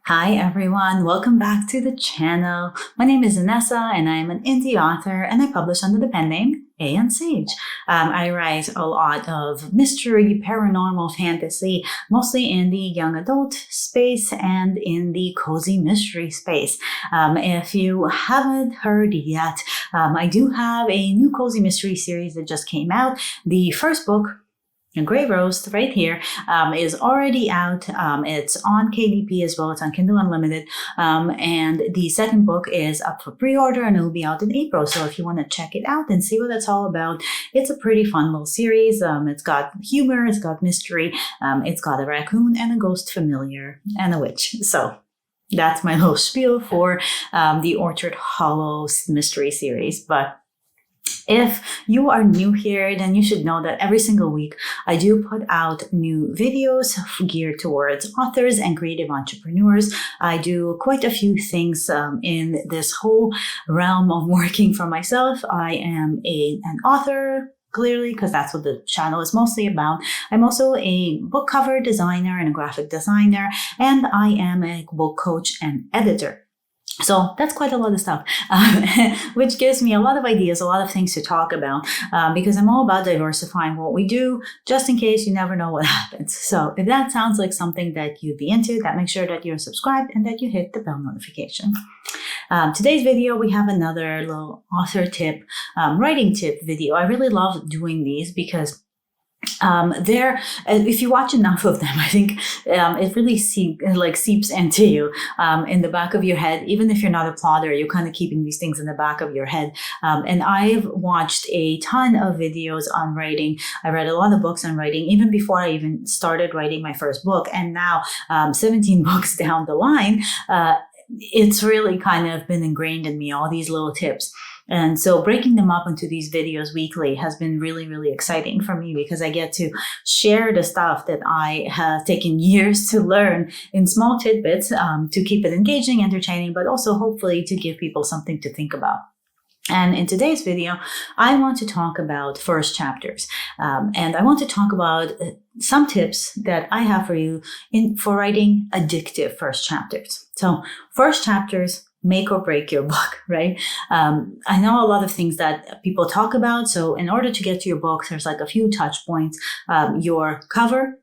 Hi everyone, welcome back to the channel. My name is Vanessa and I'm an indie author and I publish under the pen name A.N. Sage. I write a lot of mystery, paranormal fantasy, mostly in the young adult space and in the cozy mystery space. If you haven't heard yet, I do have a new cozy mystery series that just came out. The first book, a Gray Roast right here, is already out. It's on KDP as well. It's on Kindle Unlimited. And the second book is up for pre-order and it'll be out in April. So if you want to check it out and see what it's all about, it's a pretty fun little series. It's got humor, it's got mystery, it's got a raccoon and a ghost familiar and a witch. So that's my little spiel for the Orchard Hollow mystery series. But if you are new here, then you should know that every single week I do put out new videos geared towards authors and creative entrepreneurs. I do quite a few things in this whole realm of working for myself. I am an author, clearly, because that's what the channel is mostly about. I'm also a book cover designer and a graphic designer, and I am a book coach and editor. So that's quite a lot of stuff, which gives me a lot of ideas, a lot of things to talk about, because I'm all about diversifying what we do, just in case you never know what happens. So if that sounds like something that you'd be into, that make sure that you're subscribed and that you hit the bell notification. Today's video, we have another little author tip, writing tip video. I really love doing these because if you watch enough of them, I think it really seeps into you in the back of your head. Even if you're not a plotter, you're kind of keeping these things in the back of your head. And I've watched a ton of videos on writing. I read a lot of books on writing even before I even started writing my first book. And now 17 books down the line, it's really kind of been ingrained in me, all these little tips. And so breaking them up into these videos weekly has been really, really exciting for me because I get to share the stuff that I have taken years to learn in small tidbits to keep it engaging, entertaining, but also hopefully to give people something to think about. And in today's video, I want to talk about first chapters. And I want to talk about some tips that I have for you for writing addictive first chapters. So first chapters make or break your book, right? I know a lot of things that people talk about. So in order to get to your book, there's like a few touch points. Your cover,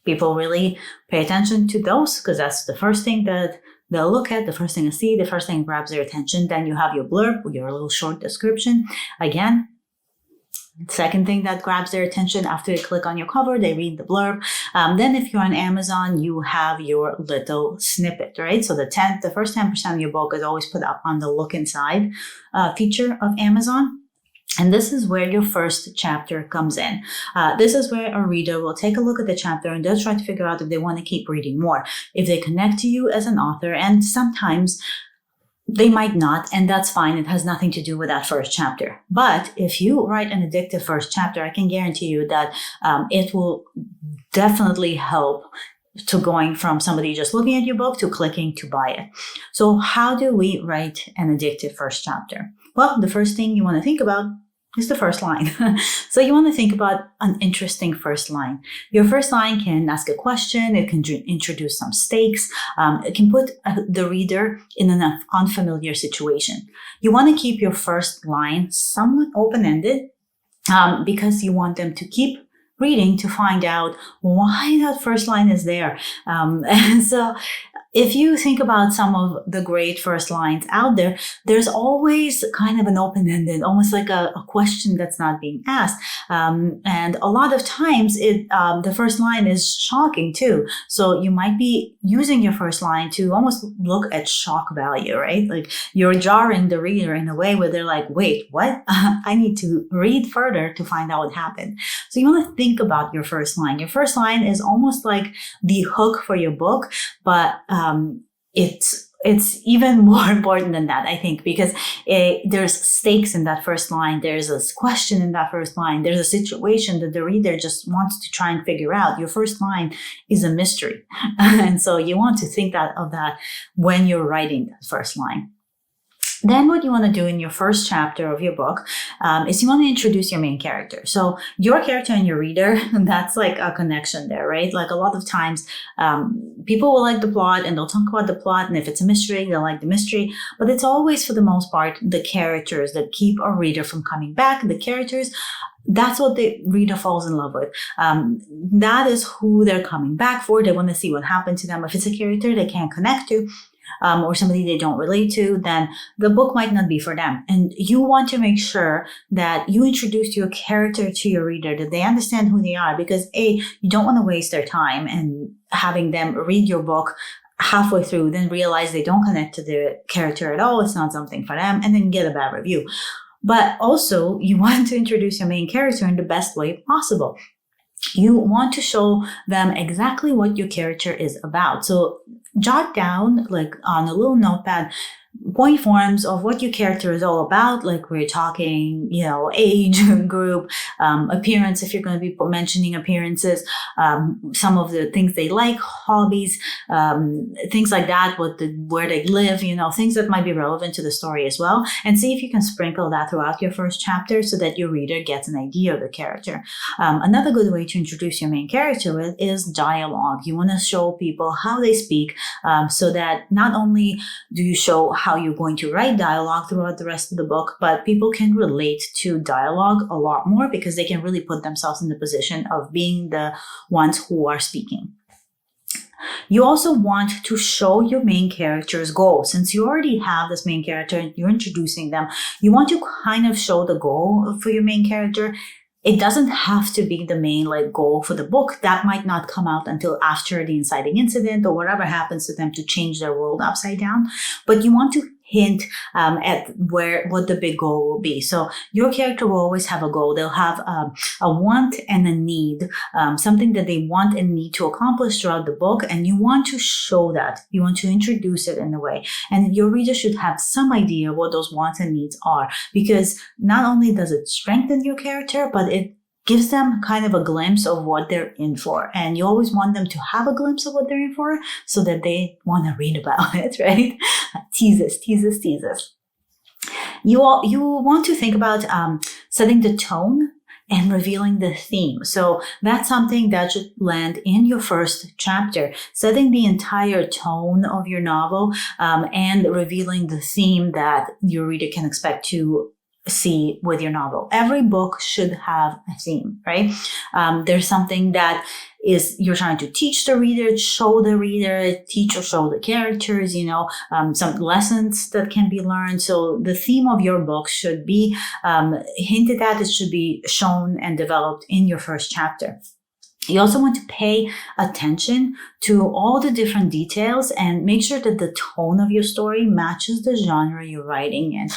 people really pay attention to those because that's the first thing that they'll look at, the first thing to see, the first thing that grabs their attention. Then you have your blurb, your little short description. Again, second thing that grabs their attention after they click on your cover, they read the blurb. Then if you're on Amazon, you have your little snippet, right? So the first 10% of your book is always put up on the look inside feature of Amazon. And this is where your first chapter comes in. This is where a reader will take a look at the chapter and they'll try to figure out if they want to keep reading more, if they connect to you as an author, and sometimes they might not, and that's fine. It has nothing to do with that first chapter. But if you write an addictive first chapter, I can guarantee you that it will definitely help to going from somebody just looking at your book to clicking to buy it. So how do we write an addictive first chapter? Well, the first thing you want to think about is the first line. So you want to think about an interesting first line. Your first line can ask a question. It can introduce some stakes. It can put the reader in an unfamiliar situation. You want to keep your first line somewhat open-ended because you want them to keep reading to find out why that first line is there. And so if you think about some of the great first lines out there, there's always kind of an open-ended, almost like a question that's not being asked. And a lot of times the first line is shocking too. So you might be using your first line to almost look at shock value, right? Like you're jarring the reader in a way where they're like, wait, what? I need to read further to find out what happened. So you want to think about your first line. Your first line is almost like the hook for your book, but it's even more important than that, I think, because there's stakes in that first line. There's a question in that first line. There's a situation that the reader just wants to try and figure out. Your first line is a mystery. And so you want to think of that when you're writing that first line. Then what you want to do in your first chapter of your book is you want to introduce your main character. So your character and your reader, that's like a connection there, right? Like a lot of times people will like the plot and they'll talk about the plot. And if it's a mystery, they'll like the mystery. But it's always, for the most part, the characters that keep a reader from coming back. The characters, that's what the reader falls in love with. That is who they're coming back for. They want to see what happened to them. If it's a character they can't connect to, or somebody they don't relate to, then the book might not be for them. And you want to make sure that you introduce your character to your reader, that they understand who they are, because you don't want to waste their time and having them read your book halfway through, then realize they don't connect to the character at all. It's not something for them, and then get a bad review. But also, you want to introduce your main character in the best way possible. You want to show them exactly what your character is about. So jot down, like on a little notepad, point forms of what your character is all about. Like we're talking, age, group, appearance, if you're going to be mentioning appearances, some of the things they like, hobbies, things like that, where they live, things that might be relevant to the story as well. And see if you can sprinkle that throughout your first chapter so that your reader gets an idea of the character. Another good way to introduce your main character with is dialogue. You want to show people how they speak, so that not only do you show how you're going to write dialogue throughout the rest of the book, but people can relate to dialogue a lot more because they can really put themselves in the position of being the ones who are speaking. You also want to show your main character's goal. Since you already have this main character and you're introducing them, you want to kind of show the goal for your main character. It doesn't have to be the main goal for the book. That might not come out until after the inciting incident or whatever happens to them to change their world upside down. But you want to hint at what the big goal will be. So your character will always have a goal. They'll have a want and a need, something that they want and need to accomplish throughout the book. And you want to show that. You want to introduce it in a way. And your reader should have some idea what those wants and needs are, because not only does it strengthen your character, but it gives them kind of a glimpse of what they're in for. And you always want them to have a glimpse of what they're in for so that they want to read about it, right? Teases. You want to think about setting the tone and revealing the theme. So that's something that should land in your first chapter, setting the entire tone of your novel and revealing the theme that your reader can expect to see with your novel. Every book should have a theme, right? There's something that is you're trying to teach the reader, show the reader, teach or show the characters, some lessons that can be learned. So the theme of your book should be hinted at. It should be shown and developed in your first chapter. You also want to pay attention to all the different details and make sure that the tone of your story matches the genre you're writing in.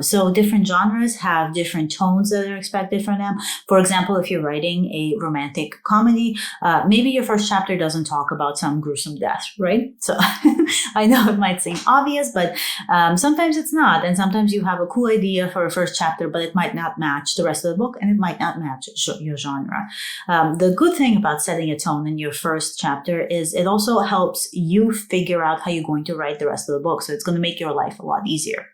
So different genres have different tones that are expected from them. For example, if you're writing a romantic comedy, maybe your first chapter doesn't talk about some gruesome death, right? So I know it might seem obvious, but sometimes it's not. And sometimes you have a cool idea for a first chapter, but it might not match the rest of the book and it might not match your genre. The good thing about setting a tone in your first chapter is it also helps you figure out how you're going to write the rest of the book. So it's going to make your life a lot easier.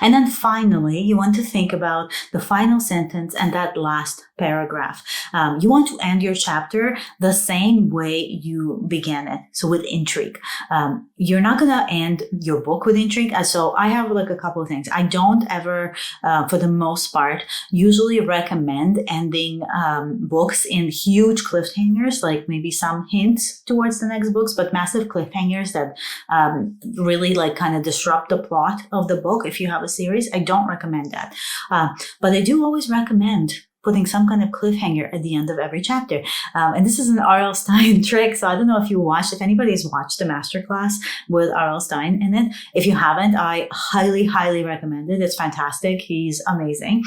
And then finally, you want to think about the final sentence and that last paragraph. You want to end your chapter the same way you began it. So with intrigue. You're not going to end your book with intrigue. So I have a couple of things. I don't ever, for the most part, usually recommend ending books in huge cliffhangers, like maybe some hints towards the next books, but massive cliffhangers that really kind of disrupt the plot of the book. If you have a series, I don't recommend that. But I do always recommend putting some kind of cliffhanger at the end of every chapter. And this is an R.L. Stine trick. So I don't know if anybody's watched the masterclass with R.L. Stine in it. If you haven't, I highly, highly recommend it. It's fantastic. He's amazing.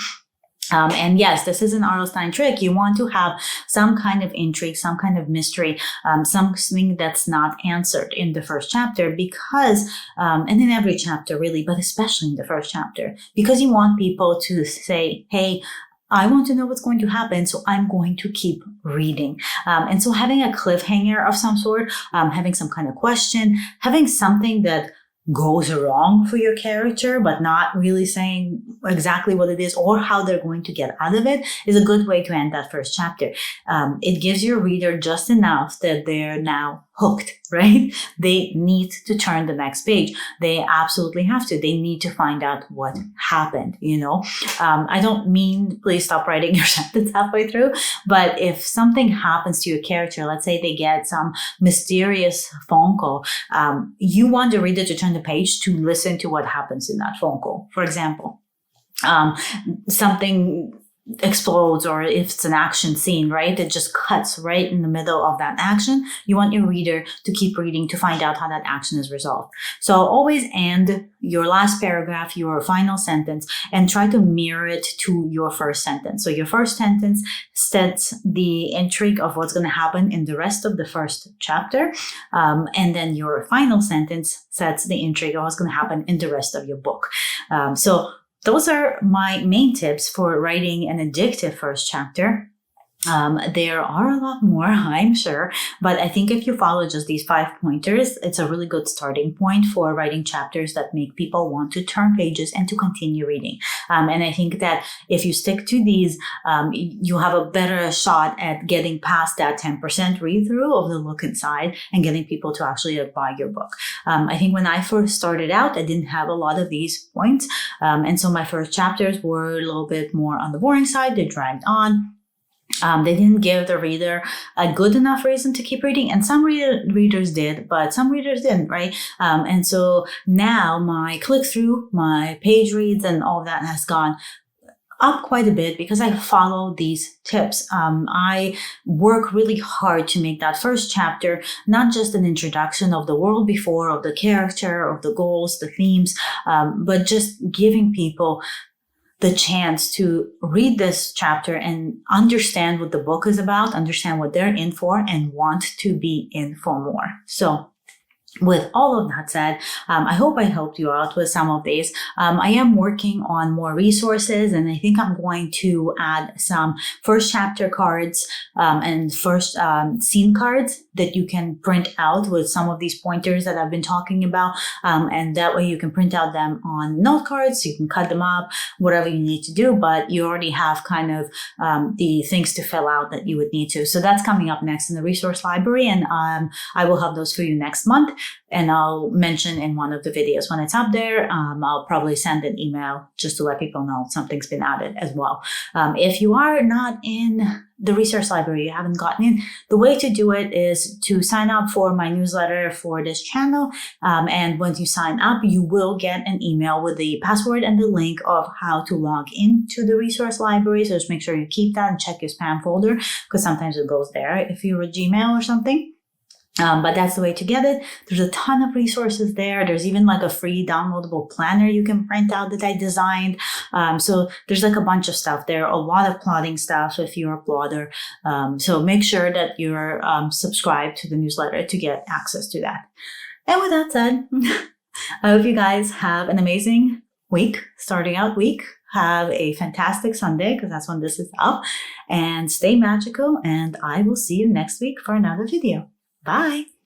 And yes, this is an R.L. Stine trick. You want to have some kind of intrigue, some kind of mystery, something that's not answered in the first chapter because, and in every chapter really, but especially in the first chapter, because you want people to say, hey, I want to know what's going to happen, so I'm going to keep reading. And so having a cliffhanger of some sort, having some kind of question, having something that goes wrong for your character, but not really saying exactly what it is or how they're going to get out of it, is a good way to end that first chapter. It gives your reader just enough that they're now hooked, right? They need to turn the next page. They absolutely have to. They need to find out what happened, I don't mean please stop writing your sentence halfway through, but if something happens to your character, let's say they get some mysterious phone call, you want the reader to turn the page to listen to what happens in that phone call. For example, something explodes, or if it's an action scene, right, it just cuts right in the middle of that action. You want your reader to keep reading to find out how that action is resolved. So always end your last paragraph, your final sentence, and try to mirror it to your first sentence. So your first sentence sets the intrigue of what's going to happen in the rest of the first chapter, and then your final sentence sets the intrigue of what's going to happen in the rest of your book. So those are my main tips for writing an addictive first chapter. There are a lot more, I'm sure, but I think if you follow just these 5 pointers, it's a really good starting point for writing chapters that make people want to turn pages and to continue reading. And I think that if you stick to these, you have a better shot at getting past that 10% read-through of the look inside and getting people to actually buy your book. I think when I first started out, I didn't have a lot of these points. And so my first chapters were a little bit more on the boring side. They dragged on. They didn't give the reader a good enough reason to keep reading, and some readers did, but some readers didn't, right? And so now my click-through, my page reads, and all of that has gone up quite a bit because I follow these tips. I work really hard to make that first chapter not just an introduction of the world before, of the character, of the goals, the themes, but just giving people the chance to read this chapter and understand what the book is about, understand what they're in for, and want to be in for more. So with all of that said, I hope I helped you out with some of these. I am working on more resources, and I think I'm going to add some first chapter cards and first scene cards that you can print out with some of these pointers that I've been talking about. And that way you can print out them on note cards, so you can cut them up, whatever you need to do, but you already have kind of the things to fill out that you would need to. So that's coming up next in the resource library, and I will have those for you next month. And I'll mention in one of the videos when it's up there. I'll probably send an email just to let people know something's been added as well. If you are not in the resource library, you haven't gotten in, the way to do it is to sign up for my newsletter for this channel. And once you sign up, you will get an email with the password and the link of how to log into the resource library. So just make sure you keep that and check your spam folder, because sometimes it goes there if you're a Gmail or something. But that's the way to get it. There's a ton of resources there. There's even like a free downloadable planner you can print out that I designed. So there's like a bunch of stuff there, a lot of plotting stuff if you're a plotter. So make sure that you're subscribed to the newsletter to get access to that. And with that said, I hope you guys have an amazing week, starting out week. Have a fantastic Sunday, because that's when this is up. And stay magical. And I will see you next week for another video. Bye.